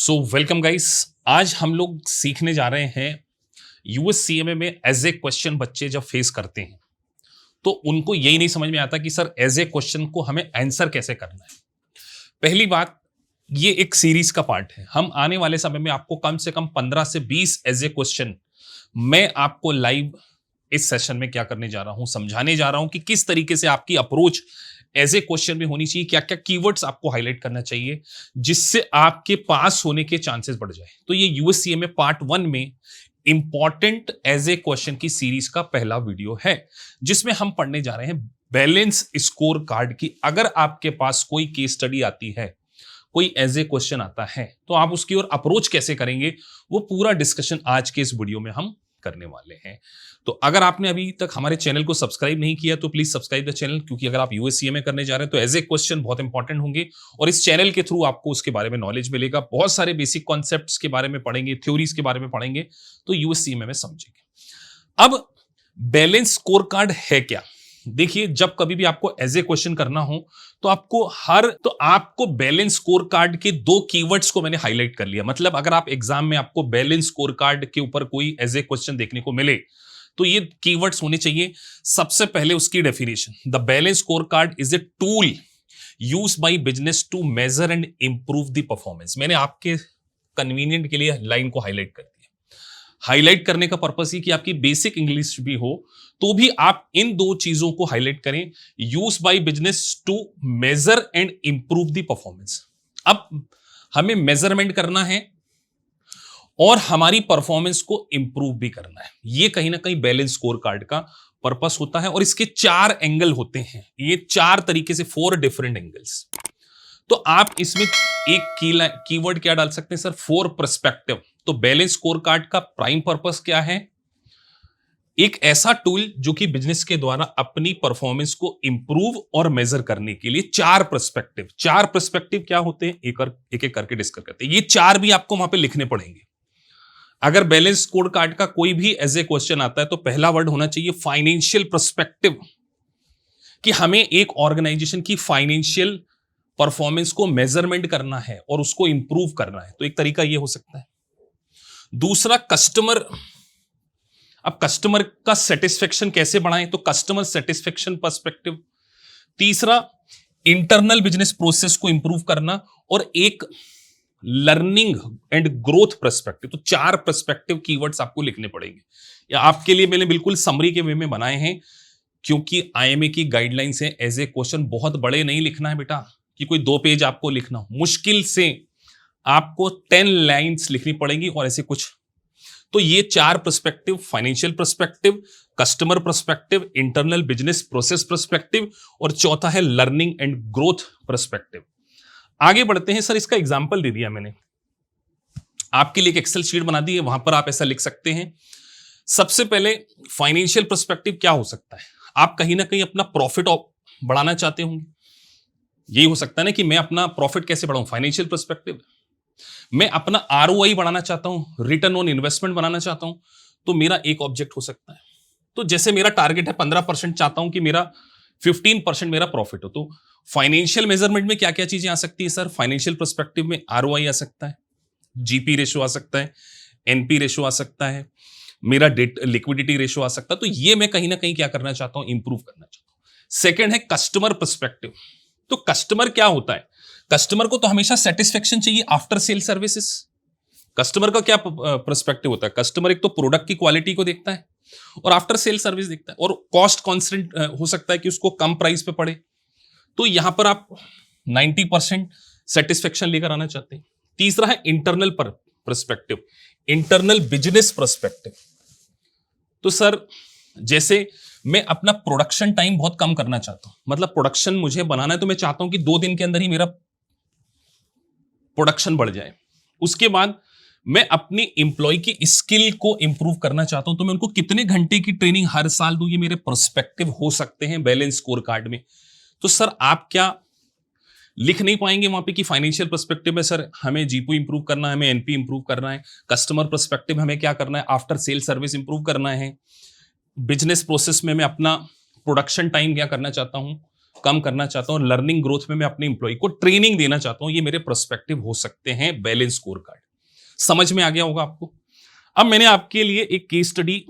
So welcome guys. आज हम लोग सीखने जा रहे हैं यूएससीएमए में एज ए क्वेश्चन बच्चे जब फेस करते हैं तो उनको यही नहीं समझ में आता कि सर एज ए क्वेश्चन को हमें आंसर कैसे करना है। पहली बात, ये एक सीरीज का पार्ट है। हम आने वाले समय में आपको कम से कम 15 से 20 एज ए क्वेश्चन मैं आपको लाइव इस सेशन में क्या करने जा रहा हूं, समझाने जा रहा हूं कि किस तरीके से आपकी अप्रोच एज ए क्वेश्चन में होनी चाहिए, क्या क्या कीवर्ड्स आपको हाईलाइट करना चाहिए जिससे आपके पास होने के चांसेस बढ़ जाए। तो ये यूएससीएमए पार्ट 1 में इंपॉर्टेंट एज ए क्वेश्चन की सीरीज का पहला वीडियो है जिसमें हम पढ़ने जा रहे हैं बैलेंस स्कोर कार्ड की। अगर आपके पास कोई केस स्टडी आती है, कोई एज ए क्वेश्चन आता है, तो आप उसकी ओर अप्रोच कैसे करेंगे वो पूरा डिस्कशन आज के इस वीडियो में हम करने वाले हैं। तो अगर आपने अभी तक हमारे चैनल को सब्सक्राइब नहीं किया तो प्लीज सब्सक्राइब द चैनल, क्योंकि अगर आप यूएससीएमए करने जा रहे हैं तो एज ए क्वेश्चन बहुत इंपॉर्टेंट होंगे और इस चैनल के थ्रू आपको उसके बारे में नॉलेज मिलेगा। बहुत सारे बेसिक कॉन्सेप्ट्स के बारे में पढ़ेंगे, थ्योरीज के बारे में पढ़ेंगे, तो यूएससीएमए में समझेंगे। अब बैलेंस स्कोर कार्ड है क्या? देखिए, जब कभी भी आपको एज ए क्वेश्चन करना हो तो आपको बैलेंस स्कोर कार्ड के 2 कीवर्ड्स को मैंने हाईलाइट कर लिया। मतलब अगर आप एग्जाम में आपको बैलेंस स्कोर कार्ड के ऊपर कोई एज ए क्वेश्चन देखने को मिले तो ये कीवर्ड्स होने चाहिए। सबसे पहले उसकी definition, the balance score card is a tool used by business to measure and improve the performance. मैंने आपके कन्वीनियंट के लिए लाइन को हाईलाइट कर दिया। हाईलाइट करने का पर्पस ही कि आपकी बेसिक इंग्लिश भी हो तो भी आप इन 2 चीजों को हाईलाइट करें, use by business to measure and improve the performance. अब हमें मेजरमेंट करना है और हमारी परफॉर्मेंस को इंप्रूव भी करना है। ये कहीं ना कहीं बैलेंस स्कोर कार्ड का पर्पस होता है और इसके 4 एंगल होते हैं। ये 4 तरीके से 4 डिफरेंट एंगल्स। तो आप इसमें एक कीवर्ड क्या डाल सकते हैं सर? 4 पर्सपेक्टिव। तो बैलेंस स्कोर कार्ड का प्राइम पर्पस क्या है? एक ऐसा टूल जो कि बिजनेस के द्वारा अपनी परफॉर्मेंस को इंप्रूव और मेजर करने के लिए 4 पर्सपेक्टिव। 4 पर्सपेक्टिव क्या होते हैं एक एक करके डिस्कस करते हैं। ये 4 भी आपको वहां पे लिखने पड़ेंगे। अगर बैलेंस स्कोर कार्ड का कोई भी एज ए क्वेश्चन आता है तो पहला वर्ड होना चाहिए फाइनेंशियल पर्सपेक्टिव, कि हमें एक ऑर्गेनाइजेशन की फाइनेंशियल परफॉर्मेंस को मेजरमेंट करना है और उसको इंप्रूव करना है। तो एक तरीका यह हो सकता है। दूसरा, कस्टमर। अब कस्टमर का सेटिस्फेक्शन कैसे बढ़ाएं, तो कस्टमर सेटिस्फेक्शन पर्सपेक्टिव। तीसरा, इंटरनल बिजनेस प्रोसेस को इंप्रूव करना, और एक लर्निंग एंड ग्रोथ पर्सपेक्टिव। तो 4 पर्सपेक्टिव कीवर्ड्स आपको लिखने पड़ेंगे। या आपके लिए मैंने बिल्कुल समरी के वे में बनाए हैं, क्योंकि आईएमए की गाइडलाइंस है एज ए क्वेश्चन बहुत बड़े नहीं लिखना है बेटा, कि कोई 2 पेज आपको लिखना हो। मुश्किल से आपको 10 लाइंस लिखनी पड़ेंगी और ऐसे कुछ। तो ये 4 perspective, financial perspective, customer perspective, internal business process perspective, और चौथा है लर्निंग एंड ग्रोथ पर्सपेक्टिव। आगे बढ़ते हैं। सर इसका एग्जांपल दे दिया मैंने, आपके लिए एक एक्सेल शीट बना दी है, वहां पर आप ऐसा लिख सकते हैं। सबसे पहले फाइनेंशियल पर्सपेक्टिव क्या हो सकता है? आप कहीं ना कहीं अपना प्रॉफिट बढ़ाना चाहते होंगे। यही हो सकता है ना कि मैं अपना प्रॉफिट कैसे बढ़ाऊं, फाइनेंशियल पर्सपेक्टिव। मैं अपना आरओआई बढ़ाना चाहता हूं, रिटर्न ऑन इन्वेस्टमेंट बनाना चाहता हूं, तो मेरा एक ऑब्जेक्ट हो सकता है। तो जैसे मेरा टारगेट है 15%, चाहता हूं कि मेरा 15% मेरा प्रॉफिट हो। तो फाइनेंशियल मेजरमेंट में क्या क्या चीजें आ सकती है सर? फाइनेंशियल पर्सपेक्टिव में आरओआई आ सकता है, जीपी रेशो आ सकता है, एनपी रेशो आ सकता है, मेरा डेट लिक्विडिटी रेशो आ सकता है। तो ये मैं कहीं ना कहीं क्या करना चाहता हूं, इंप्रूव करना चाहता हूं। सेकेंड है कस्टमर पर्सपेक्टिव। तो कस्टमर क्या होता है? कस्टमर को तो हमेशा सेटिस्फेक्शन चाहिए आफ्टर सेल सर्विसेज। कस्टमर का क्या पर्सपेक्टिव होता है? कस्टमर एक तो प्रोडक्ट की क्वालिटी को देखता है और आफ्टर सेल सर्विस देखता है, और कॉस्ट कांस्टेंट हो सकता है कि उसको कम प्राइस पे पड़े। तो यहां पर आप 90% सेटिस्फेक्शन लेकर आना चाहते हैं। तीसरा है internal perspective, internal business perspective. तो सर जैसे मैं अपना प्रोडक्शन टाइम बहुत कम करना चाहता हूं, मतलब प्रोडक्शन मुझे बनाना है तो मैं चाहता हूं कि 2 दिन के अंदर ही मेरा प्रोडक्शन बढ़ जाए। उसके बाद मैं अपनी इंप्लॉय की स्किल को इंप्रूव करना चाहता हूं, तो मैं उनको कितने घंटे की ट्रेनिंग हर साल दूं, ये मेरे पर्सपेक्टिव हो सकते हैं बैलेंस स्कोर कार्ड में। तो सर आप क्या लिख नहीं पाएंगे वहां पे कि फाइनेंशियल पर्सपेक्टिव में सर हमें जीपू इंप्रूव करना है, हमें एनपी इंप्रूव करना है, कस्टमर पर्सपेक्टिव हमें क्या करना है, आफ्टर सेल सर्विस इंप्रूव करना है, बिजनेस प्रोसेस में मैं अपना प्रोडक्शन टाइम क्या करना चाहता हूं, कम करना चाहता हूं और लर्निंग ग्रोथ में मैं अपने इंप्लॉय को ट्रेनिंग देना चाहता हूं, ये मेरे पर्सपेक्टिव हो सकते हैं बैलेंस स्कोर कार्ड। समझ में आ गया होगा आपको। अब मैंने आपके लिए एक केस स्टडी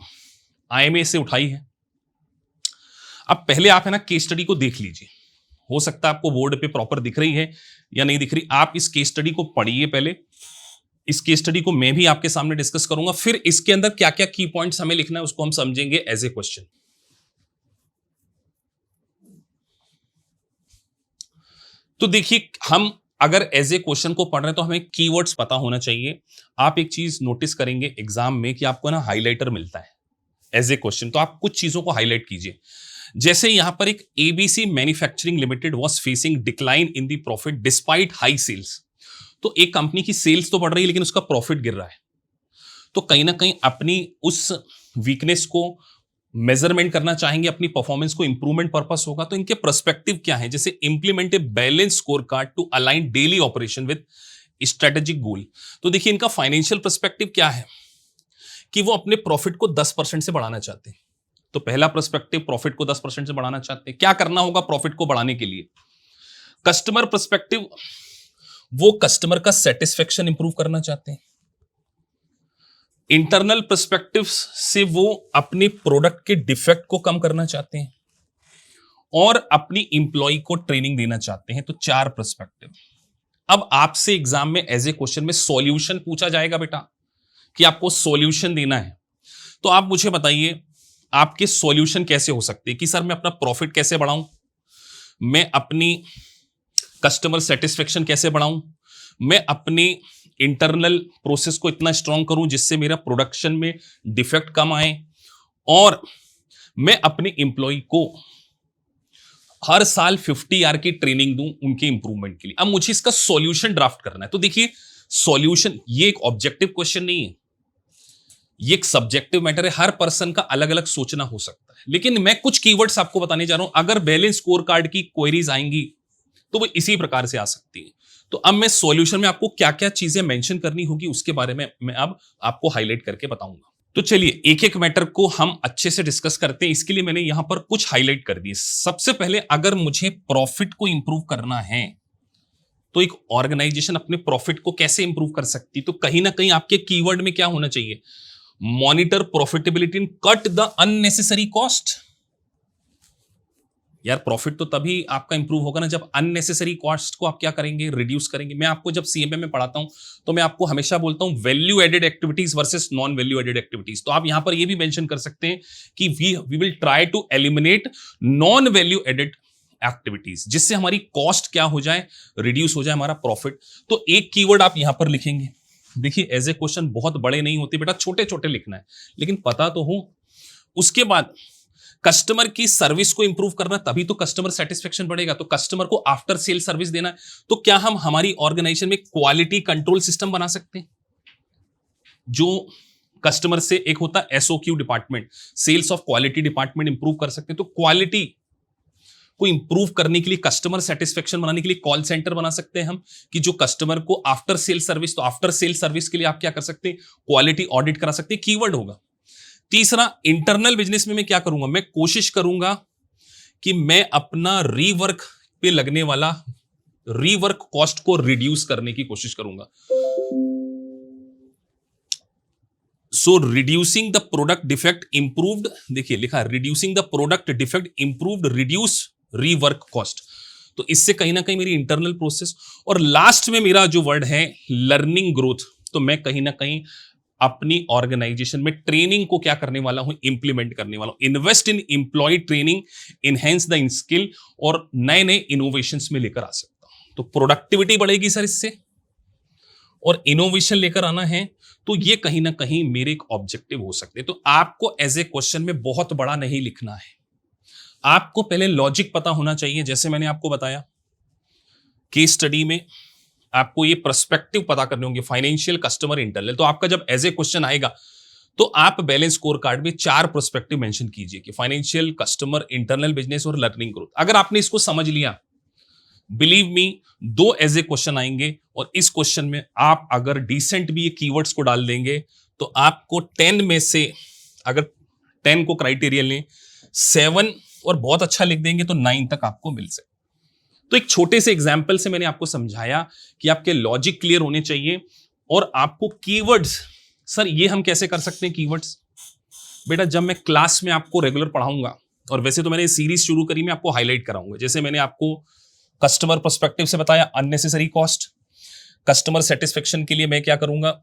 आईएमए से उठाई है। अब पहले आप है ना केस स्टडी को देख लीजिए, हो सकता है आपको बोर्ड पे प्रॉपर दिख रही है या नहीं दिख रही। आप इस केस स्टडी को पढ़िए पहले, इस केस स्टडी को मैं भी आपके सामने डिस्कस करूंगा, फिर इसके अंदर क्या क्या की पॉइंट्स हमें लिखना है उसको हम समझेंगे एज ए क्वेश्चन। तो देखिए, हम अगर एज ए क्वेश्चन को पढ़ रहे हैं तो हमें कीवर्ड्स पता होना चाहिए। आप एक चीज नोटिस करेंगे एग्जाम में कि आपको ना हाइलाइटर मिलता है एज ए क्वेश्चन, तो आप कुछ चीजों को हाईलाइट कीजिए। जैसे यहां पर एक ABC manufacturing limited was facing decline in the profit despite high sales. तो एक कंपनी की सेल्स तो बढ़ रही है लेकिन उसका प्रॉफिट गिर रहा है। तो कहीं ना कहीं अपनी उस वीकनेस को मेजरमेंट करना चाहेंगे, अपनी परफॉर्मेंस को इंप्रूवमेंट पर्पस होगा। तो इनके पर्सपेक्टिव क्या है, जैसे implement a balance score card to align daily operation with strategic goal. तो देखिए इनका फाइनेंशियल पर्सपेक्टिव क्या है कि वो अपने प्रॉफिट को 10% से बढ़ाना चाहते हैं। तो पहला पर्सपेक्टिव, प्रॉफिट को 10% से बढ़ाना चाहते हैं। क्या करना होगा प्रॉफिट को बढ़ाने के लिए? कस्टमर पर्सपेक्टिव, वो कस्टमर का सेटिस्फेक्शन इंप्रूव करना चाहते हैं। इंटरनल पर्सपेक्टिव से वो अपने प्रोडक्ट के डिफेक्ट को कम करना चाहते हैं और अपनी इंप्लॉय को ट्रेनिंग देना चाहते हैं। तो 4 पर्सपेक्टिव। अब आपसे एग्जाम में एज ए क्वेश्चन में सॉल्यूशन पूछा जाएगा बेटा, कि आपको सॉल्यूशन देना है। तो आप मुझे बताइए आपके सॉल्यूशन कैसे हो सकते हैं कि सर मैं अपना प्रॉफिट कैसे बढ़ाऊं, मैं अपनी कस्टमर सेटिस्फेक्शन कैसे बढ़ाऊं, मैं अपनी इंटरनल प्रोसेस को इतना स्ट्रांग करूं जिससे मेरा प्रोडक्शन में डिफेक्ट कम आए, और मैं अपने इंप्लॉय को हर साल 50 आवर की ट्रेनिंग दूं उनके इंप्रूवमेंट के लिए। अब मुझे इसका सॉल्यूशन ड्राफ्ट करना है। तो देखिए सॉल्यूशन ये एक ऑब्जेक्टिव क्वेश्चन नहीं है, ये एक सब्जेक्टिव मैटर है। हर पर्सन का अलग अलग सोचना हो सकता है, लेकिन मैं कुछ कीवर्ड्स आपको बताने जा रहा हूं। अगर बैलेंस स्कोर कार्ड की क्वेरीज आएंगी तो वो इसी प्रकार से आ सकती है। तो अब मैं सॉल्यूशन में आपको क्या क्या चीजें मेंशन करनी होगी उसके बारे में मैं अब आपको हाईलाइट करके बताऊंगा। तो चलिए एक एक मैटर को हम अच्छे से डिस्कस करते हैं। इसके लिए मैंने यहां पर कुछ हाईलाइट कर दिए। सबसे पहले अगर मुझे प्रॉफिट को इंप्रूव करना है तो एक ऑर्गेनाइजेशन अपने प्रॉफिट को कैसे इंप्रूव कर सकती, तो कहीं ना कहीं आपके कीवर्ड में क्या होना चाहिए, monitor profitability and cut the unnecessary cost. यार प्रॉफिट तो तभी आपका इंप्रूव होगा ना जब अननेसेसरी कॉस्ट को आप क्या करेंगे, रिड्यूस करेंगे। मैं आपको जब सीएमए में पढ़ाता हूं तो मैं आपको हमेशा बोलता हूं value added activities versus non value added activities. तो आप यहां पर ये भी मेंशन कर सकते हैं कि we will try to eliminate non value added activities, जिससे हमारी कॉस्ट क्या हो जाए, रिड्यूस हो जाए हमारा प्रॉफिट। तो एक कीवर्ड आप यहां पर लिखेंगे। देखिए एज ए क्वेश्चन बहुत बड़े नहीं होते बेटा, छोटे छोटे लिखना है, लेकिन पता तो हो। उसके बाद कस्टमर की सर्विस को इंप्रूव करना, तभी तो कस्टमर सेटिस्फेक्शन बढ़ेगा। तो कस्टमर को आफ्टर सेल सर्विस देना है। तो क्या हम हमारी ऑर्गेनाइजेशन में क्वालिटी कंट्रोल सिस्टम बना सकते हैं, जो कस्टमर से एक होता है SOQ department, sales of quality department improve कर सकते हैं। तो क्वालिटी को इंप्रूव करने के लिए, कस्टमर सेटिस्फेक्शन बनाने के लिए कॉल सेंटर बना सकते हैं हम, कि जो कस्टमर को आफ्टर सेल सर्विस, तो आफ्टर सेल सर्विस के लिए आप क्या कर सकते हैं, क्वालिटी ऑडिट करा सकते हैं, कीवर्ड होगा। तीसरा, इंटरनल बिजनेस में मैं क्या करूंगा, मैं कोशिश करूंगा कि मैं अपना रीवर्क पे लगने वाला रीवर्क कॉस्ट को रिड्यूस करने की कोशिश करूंगा। So reducing the product defect improved, देखिए लिखा है reducing the product defect improved reduce rework cost. तो इससे कहीं ना कहीं मेरी इंटरनल प्रोसेस, और लास्ट में मेरा जो वर्ड है लर्निंग ग्रोथ, तो मैं कहीं ना कहीं अपनी ऑर्गेनाइजेशन में ट्रेनिंग को क्या करने वाला हूं, इंप्लीमेंट करने वाला हूं। Invest in employ training, enhance the skill, और नए नए इनोवेशंस में लेकर आ सकता हूं। तो प्रोडक्टिविटी बढ़ेगी सर इससे, और इनोवेशन लेकर आना है। तो ये कहीं ना कहीं मेरे एक ऑब्जेक्टिव हो सकते हैं। तो आपको एज ए क्वेश्चन में बहुत बड़ा नहीं लिखना है, आपको पहले लॉजिक पता होना चाहिए। जैसे मैंने आपको बताया केस स्टडी में आपको ये पर्सपेक्टिव पता करने होंगे, फाइनेंशियल, कस्टमर, इंटरनल। तो आपका जब एज ए क्वेश्चन आएगा तो आप बैलेंस स्कोर कार्ड में 4 पर्सपेक्टिव मेंशन कीजिए कि फाइनेंशियल, कस्टमर, इंटरनल बिजनेस और लर्निंग ग्रोथ। अगर आपने इसको समझ लिया, believe me 2 as a question आएंगे, और इस क्वेश्चन में आप अगर डिसेंट भी ये कीवर्ड्स को डाल देंगे तो आपको 10 में से, अगर 10 को क्राइटेरिया लें, 7 और बहुत अच्छा लिख देंगे तो 9 तक आपको मिल सकता। तो एक छोटे से एग्जाम्पल से मैंने आपको समझाया कि आपके लॉजिक क्लियर होने चाहिए और आपको कीवर्ड्स, सर ये हम कैसे कर सकते हैं कीवर्ड्स? बेटा जब मैं क्लास में आपको रेगुलर पढ़ाऊंगा, और वैसे तो मैंने सीरीज शुरू करी, मैं आपको हाईलाइट कराऊंगा। जैसे मैंने आपको कस्टमर पर्सपेक्टिव से बताया, अननेसेसरी कॉस्ट। कस्टमर सेटिस्फेक्शन के लिए मैं क्या करूंगा,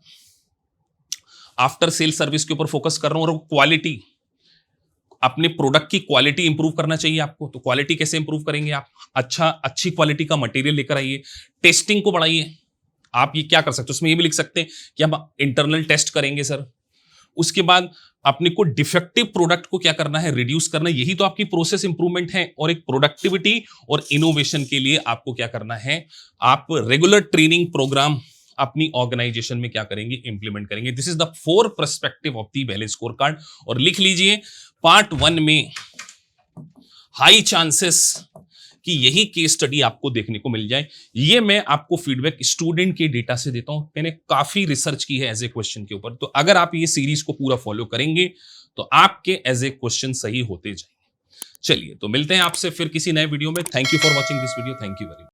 आफ्टर सेल सर्विस के ऊपर फोकस कर रहा हूं, और क्वालिटी, अपने प्रोडक्ट की क्वालिटी इंप्रूव करना चाहिए आपको। तो क्वालिटी कैसे इंप्रूव करेंगे आप? अच्छी क्वालिटी का मटेरियल लेकर आइए, टेस्टिंग को बढ़ाइए। आप ये क्या कर सकते हो, उसमें ये भी लिख सकते हैं कि हम इंटरनल टेस्ट करेंगे सर। उसके बाद अपने को डिफेक्टिव प्रोडक्ट को क्या करना है, रिड्यूस करना है। यही तो आपकी प्रोसेस इंप्रूवमेंट है। और एक प्रोडक्टिविटी और इनोवेशन के लिए आपको क्या करना है, आप रेगुलर ट्रेनिंग प्रोग्राम अपनी ऑर्गेनाइजेशन में क्या करेंगे, इंप्लीमेंट करेंगे। This is the 4 perspective of the valid score card. और लिख लीजिए, पार्ट 1 में हाई चांसेस कि यही केस स्टडी आपको देखने को मिल जाए। ये मैं आपको फीडबैक स्टूडेंट के डेटा से देता हूं। मैंने काफी रिसर्च की है एज ए क्वेश्चन के ऊपर। तो अगर आप ये सीरीज को पूरा फॉलो करेंगे तो आपके एज ए क्वेश्चन सही होते जाएंगे। चलिए, तो मिलते हैं आपसे फिर किसी नए वीडियो में। Thank you for watching this video. Thank you very much.